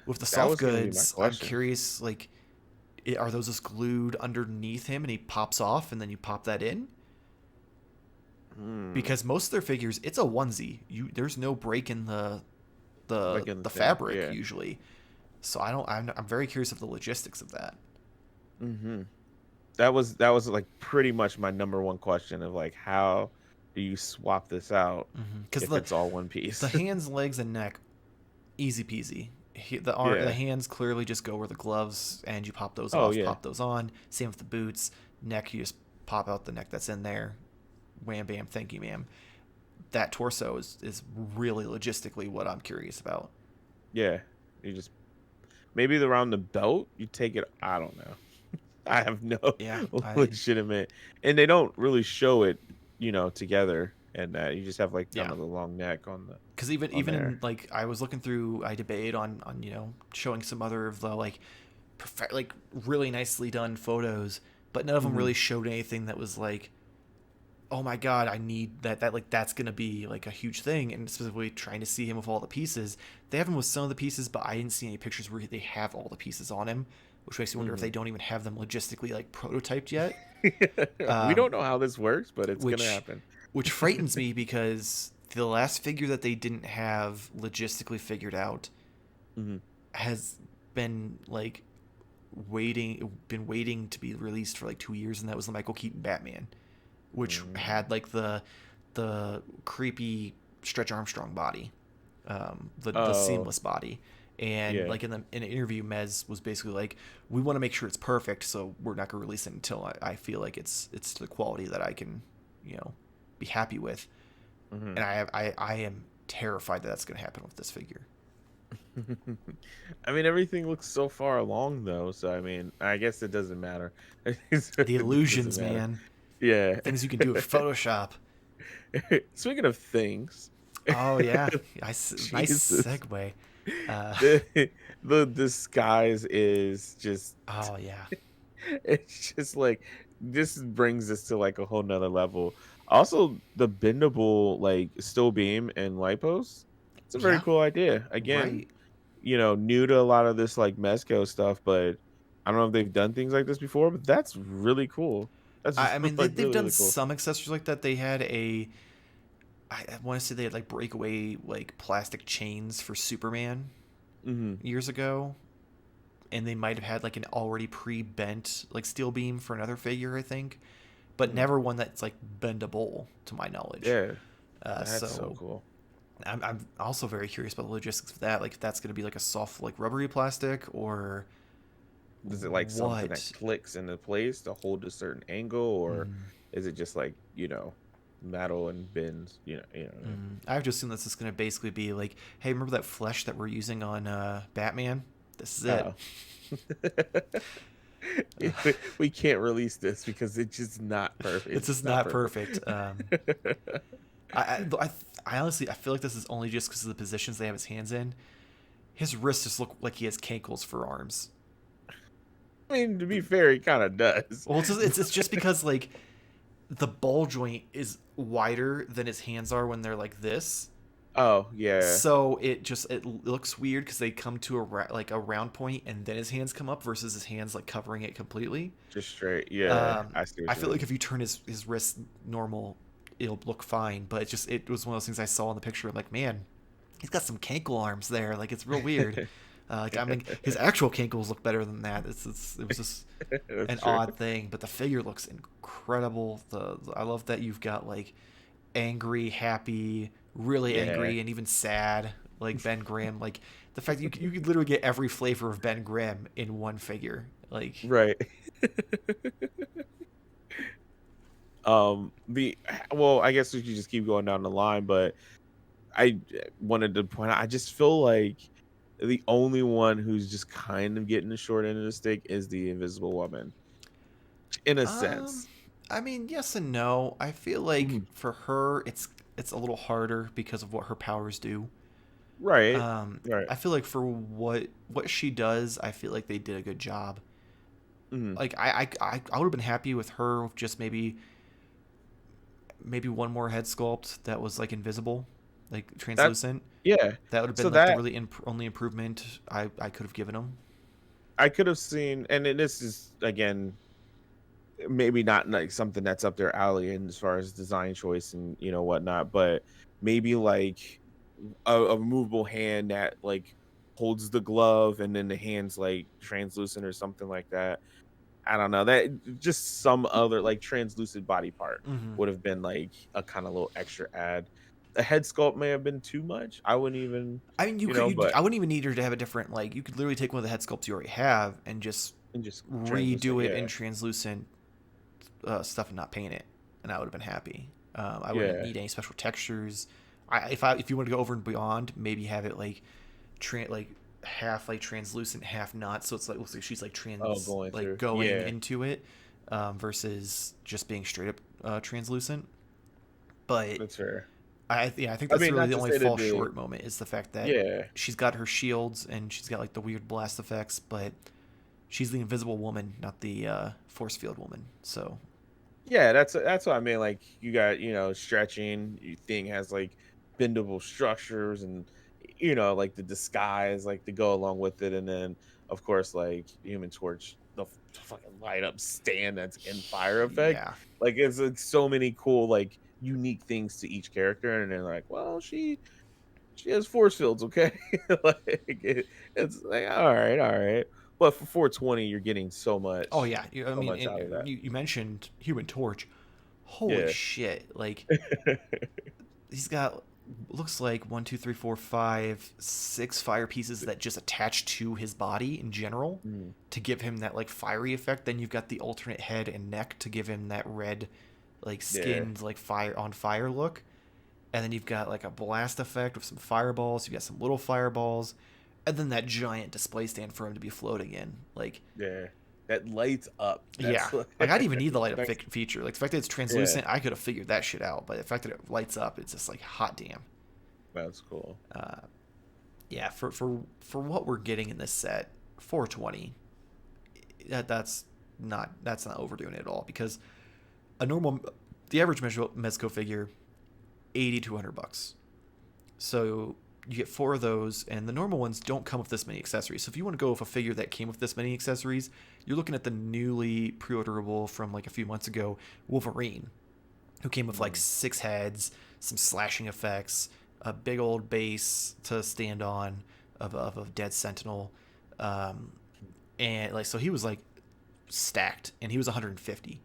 with the soft goods, I'm curious, are those just glued underneath him and he pops off and then you pop that in? Because most of their figures, it's a onesie. There's no break in the fabric usually. So I'm very curious of the logistics of that. That was like pretty much my number one question of like, how do you swap this out if it's all one piece? The hands, legs, and neck, easy peasy. The hands clearly just go where the gloves, and you pop those off, pop those on. Same with the boots. Neck, you just pop out the neck that's in there. Wham bam, thank you, ma'am. That torso is really logistically what I'm curious about. Yeah, you just maybe around the belt you take it. I don't know. I have no legitimate, and they don't really show it, together, and you just have kind of the long neck on the. Because even in, I was looking through, I debated on showing some other of the really nicely done photos, but none of them really showed anything that was like, oh my god, I need that that's gonna be a huge thing. And specifically trying to see him with all the pieces. They have him with some of the pieces, but I didn't see any pictures where they have all the pieces on him, which makes me wonder if they don't even have them logistically prototyped yet. We don't know how this works, but it's gonna happen. Which frightens me, because the last figure that they didn't have logistically figured out has been waiting to be released for 2 years, and that was the Michael Keaton Batman, which had the creepy Stretch Armstrong body. the Oh, seamless body. And yeah. like in an interview, Mez was basically like, "We want to make sure it's perfect, so we're not gonna release it until I feel like it's the quality that I can, you know, be happy with." Hmm. And I am terrified that that's gonna happen with this figure. I mean, everything looks so far along though, so I mean, I guess it doesn't matter. The It doesn't illusions, matter. man, Yeah. things you can do with Photoshop. Speaking of things, Oh yeah, nice Jesus, segue. Uh, the the disguise is just oh yeah, it's just like this brings us to like a whole nother level. Also, the bendable like steel beam and lipos. It's a very yeah, cool idea. Again, right. new to a lot of this like Mezco stuff, but I don't know if they've done things like this before, but that's really cool. That's I mean, like they've really, done really cool. some accessories like that. They had I want to say they had like breakaway like plastic chains for Superman Hmm. years ago, and they might have had like an already pre-bent like steel beam for another figure, I think, but Hmm. never one that's like bendable to my knowledge. Yeah, that's so So cool. I'm also very curious about the logistics of that. Like, if that's going to be like a soft like rubbery plastic or Is it like something that what. clicks into place to hold a certain angle, or Mm, is it just like metal and bends? What I mean? I've just assumed this is going to basically be like, hey, remember that flesh that we're using on Batman? This is it. Oh. We can't release this because it's just not perfect. It's It's just just not not perfect. perfect. I honestly I feel like this is only just because of the positions they have his hands in. His wrists just look like he has cankles for arms. I mean, to be fair, he kind of does. Well, it's just because like the ball joint is wider than his hands are when they're like this. Oh yeah, So it looks weird because they come to like a round point and then his hands come up versus his hands like covering it completely. just straight. Yeah, Um, I see I what you feel like mean. if you turn his wrist normal, it'll look fine. But it was one of those things I saw in the picture. Like, man, he's got some cankle arms there. Like, it's real weird. Like, I mean, his actual cankles look better than that. It was just That's an true. odd thing. But the figure looks incredible. I love that you've got like angry, happy, really Yeah, angry, and even sad. Like Ben Grimm. Like the fact that you could literally get every flavor of Ben Grimm in one figure. Like, right. The well, I guess we could just keep going down the line, but I wanted to point out, I just feel like the only one who's just kind of getting the short end of the stick is the Invisible Woman, in a Um, sense. I mean, yes and no. I feel like Mhm. for her, it's a little harder because of what her powers do. Right, right. I feel like for what she does, I feel like they did a good job. Mhm. Like I would have been happy with her with just maybe one more head sculpt that was like invisible, like That translucent. yeah. That would have So been like the that really only improvement I could have given them. I could have seen, and this is again maybe not like something that's up their alley in as far as design choice and whatnot, but maybe like a movable hand that like holds the glove and then the hand's like translucent or something like that. I don't know, that just some other like translucent body part Hmm. would have been like a kind of little extra add. The head sculpt may have been too much. I wouldn't even, I mean, you could. but I wouldn't even need her to have a different like. You could literally take one of the head sculpts you already have and just and just translucent. redo it in Yeah, translucent stuff and not paint it, and I would have been happy. I wouldn't yeah. need any special textures. If you want to go over and beyond, maybe have it like like half like translucent, half not. So it's like looks like she's like Oh, going through. going Yeah, into it, versus just being straight up translucent. But that's fair. I think I that's mean, really not the to only say that fall the short moment is the fact that yeah, she's got her shields and she's got like the weird blast effects, but she's the invisible woman, not the force field woman. So yeah. That's what I mean. Like you got stretching. Your thing has like bendable structures and like the disguise like to go along with it, and then of course like Human Torch, the fucking light up stand that's in fire effect. yeah. Like it's like so many cool like unique things to each character, and they're like, well, she has force fields, okay? Like it's like all right. But for 420, you're getting Oh yeah, I so mean, much out of that. you mentioned Human Torch. Holy Yeah. shit! Like he's got looks like 1, 2, 3, 4, 5, 6 fire pieces that just attach to his body in general Mm. to give him that like fiery effect. Then you've got the alternate head and neck to give him that red, like Yeah. skinned, like fire look. And then you've got like a blast effect with some fireballs. You've got some little fireballs, and then that giant display stand for him to be floating in. Like, Yeah. That lights up. yeah, That's like I didn't even need the light up nice. feature. Like the fact that it's Yeah, translucent, I could have figured that shit out. But the fact that it lights up, it's just like hot damn. that's cool. Yeah, for what we're getting in this set, 420. That's not overdoing it at all, because the average Mezco figure, 80 to $100. So you get 4 of those, and the normal ones don't come with this many accessories. So if you want to go with a figure that came with this many accessories, you're looking at the newly pre-orderable from like a few months ago Wolverine, who came with like 6 heads, some slashing effects, a big old base to stand on of a dead Sentinel, and like so he was like stacked, and he was 150.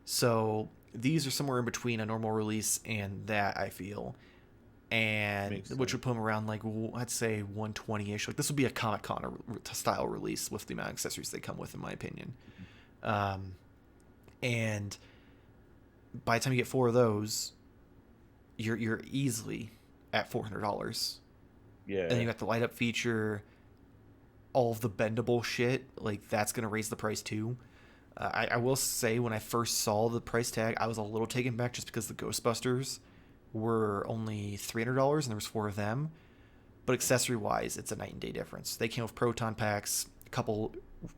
So these are somewhere in between a normal release and that, I feel, and which would put them around like, I'd say 120-ish. Like this would be a Comic-Con style release with the amount of accessories they come with, in my opinion. And by the time you get 4 of those, you're easily at $400. Yeah. And then you got the light up feature, all of the bendable shit. Like that's gonna raise the price too. I will say, when I first saw the price tag, I was a little taken back, just because the Ghostbusters were only $300 and there was 4 of them. But accessory wise, it's a night and day difference. They came with proton packs, a couple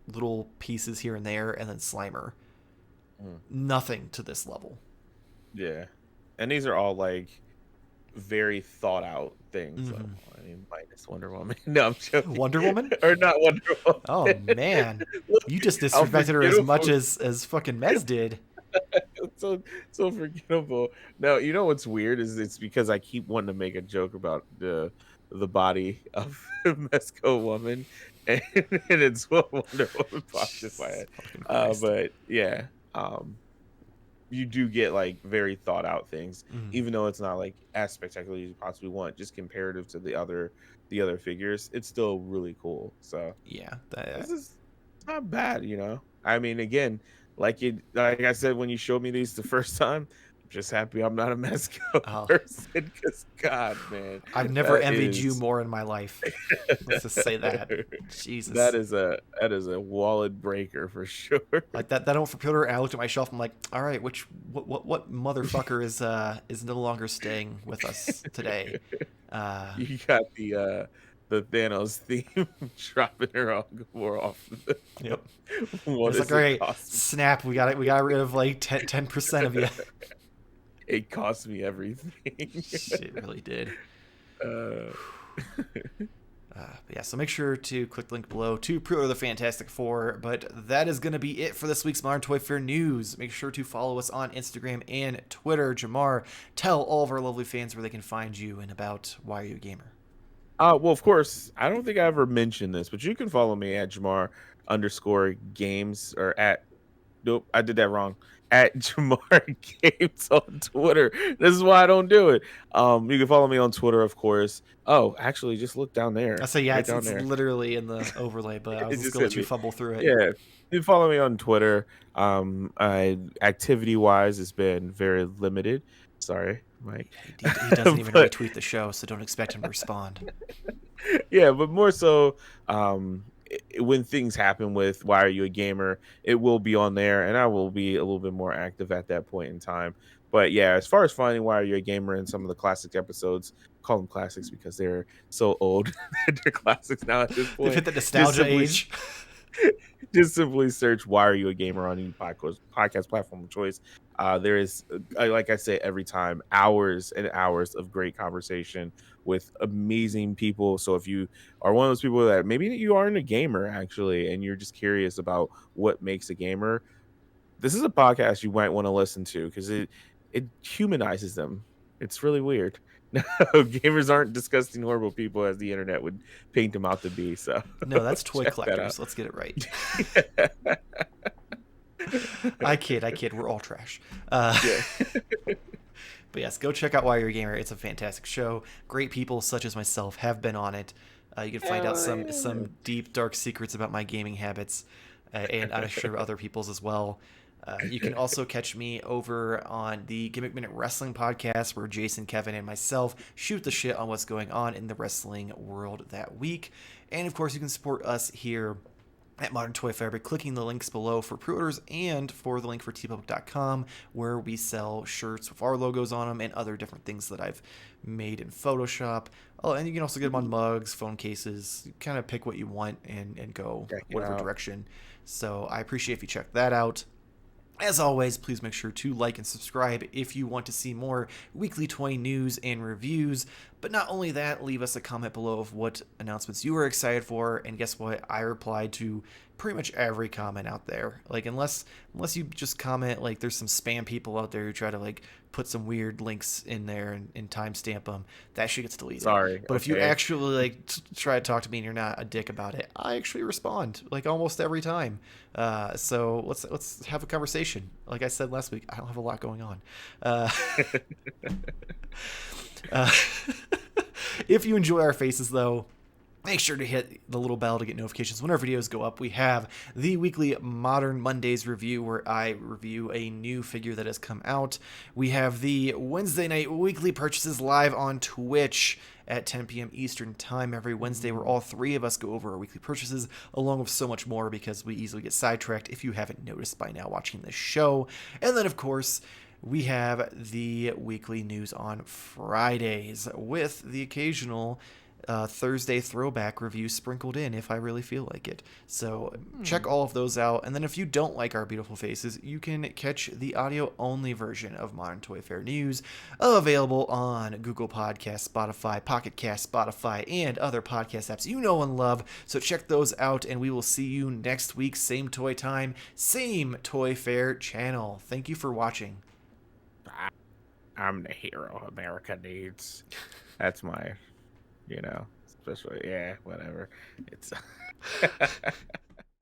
little pieces here and there, and then Slimer. Nothing to this level. Yeah. And these are all like very thought out things. So, I mean, minus Wonder Woman. No, I'm joking. Wonder Woman? Or not Wonder Woman. Oh man, you just disrespected her as much as fucking Mez did. so forgettable. No, you know what's weird is it's because I keep wanting to make a joke about the body of Mezco woman, and it's what Wonder Woman popped in my head. But yeah, you do get like very thought out things, even though it's not like as spectacular as you possibly want, just comparative to the other figures. It's still really cool. So yeah, this is not bad, you know. I mean, again, like I said when you showed me these the first time, I'm just happy I'm not a Mezco person, because God, man, I've never envied you more in my life. Let's just say that. Jesus, that is a wallet breaker for sure. Like that on for Preorder, I looked at my shelf. I'm like, all right, what motherfucker is no longer staying with us today? You got the Thanos theme dropping her on more often. Yep. What it's like, all right, snap. We got rid of like 10% of you. It cost me everything. It really did. Yeah, so make sure to click the link below to pre-order the Fantastic Four. But that is going to be it for this week's Modern Toy Fair news. Make sure to follow us on Instagram and Twitter. Jamar, tell all of our lovely fans where they can find you and about Why Are You a Gamer. Well, of course, I don't think I ever mentioned this, but you can follow me at Jamar_games, or at, nope, I did that wrong, at Jamar Games on Twitter. This is why I don't do it. You can follow me on Twitter, of course. Oh, actually, just look down there. I say, yeah, right it's literally in the overlay, but I was just going to let you fumble through it. Yeah, you can follow me on Twitter. Activity-wise, it's been very limited. Sorry, Mike. He doesn't even retweet the show, so don't expect him to respond. Yeah, but more so, when things happen with Why Are You a Gamer, it will be on there, and I will be a little bit more active at that point in time. But yeah, as far as finding Why Are You a Gamer in some of the classic episodes, call them classics because they're so old. They're classics now at this point. They've hit the nostalgia age. Just simply search Why Are You a Gamer on any podcast platform of choice. There is, like I say every time, hours and hours of great conversation with amazing people. So if you are one of those people that maybe you aren't a gamer actually, and you're just curious about what makes a gamer, this is a podcast you might want to listen to, because it humanizes them. It's really weird. No, gamers aren't disgusting, horrible people as the internet would paint them out to be. So no, that's toy collectors. Let's get it right. I kid. We're all trash. But yes, go check out Why You're a Gamer. It's a fantastic show. Great people such as myself have been on it. You can find out some deep, dark secrets about my gaming habits, and I'm sure other people's as well. You can also catch me over on the Gimmick Minute Wrestling podcast, where Jason, Kevin, and myself shoot the shit on what's going on in the wrestling world that week. And of course, you can support us here at Modern Toy Fair by clicking the links below for pre-orders and for the link for tpublic.com, where we sell shirts with our logos on them and other different things that I've made in Photoshop. Oh, and you can also get them on mugs, phone cases. You kind of pick what you want and go whatever direction. So I appreciate if you check that out. As always, please make sure to like and subscribe if you want to see more weekly toy news and reviews. But not only that, leave us a comment below of what announcements you are excited for. And guess what? I replied to pretty much every comment out there. Like, unless you just comment, like, there's some spam people out there who try to, like, put some weird links in there and timestamp them. That shit gets deleted. Sorry. But if you actually, like, try to talk to me and you're not a dick about it, I actually respond, like, almost every time. So let's have a conversation. Like I said last week, I don't have a lot going on. If you enjoy our faces, though, make sure to hit the little bell to get notifications when our videos go up. We have the weekly Modern Mondays review, where I review a new figure that has come out. We have the Wednesday night weekly purchases live on Twitch at 10 p.m. Eastern Time every Wednesday, where all three of us go over our weekly purchases, along with so much more, because we easily get sidetracked if you haven't noticed by now watching this show. And then, of course, we have the weekly news on Fridays, with the occasional Thursday throwback review sprinkled in if I really feel like it. So check all of those out. And then if you don't like our beautiful faces, you can catch the audio only version of Modern Toy Fair News, available on Google Podcasts, Spotify, Pocket Cast, Spotify, and other podcast apps you know and love. So check those out, and we will see you next week. Same toy time, same Toy Fair channel. Thank you for watching. I'm the hero America needs. That's my, especially, whatever. It's